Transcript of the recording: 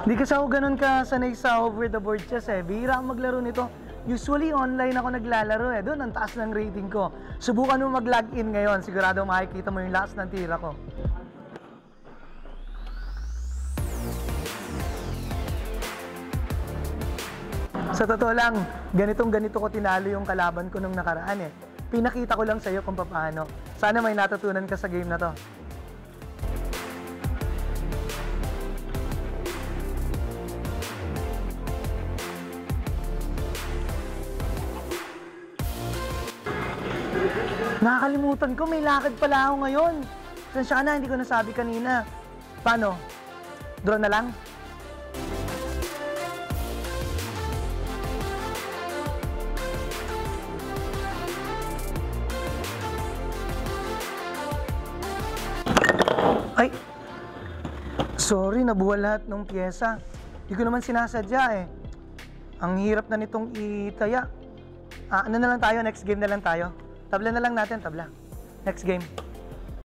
Hindi kasi ako ganun ka sanay sa over the board chess eh. Bihira akong maglaro nito. Usually online ako naglalaro eh. Doon ang taas ng rating ko. Subukan mo mag-login ngayon. Sigurado makikita mo yung lakas ng tira ko. Sa totoo lang, ganito ko tinalo yung kalaban ko nung nakaraan eh. Pinakita ko lang sa'yo kung paano. Sana may natutunan ka sa game na to. Nakakalimutan ko, may lakad pala ako ngayon. Sensya ka na, hindi ko nasabi kanina. Paano? Draw na lang? Ay! Sorry, nabuwal lahat ng pyesa. Hindi ko naman sinasadya eh. Ang hirap na nitong itaya. Ano na lang tayo? Next game na lang tayo. Tabla na lang natin, tabla. Next game.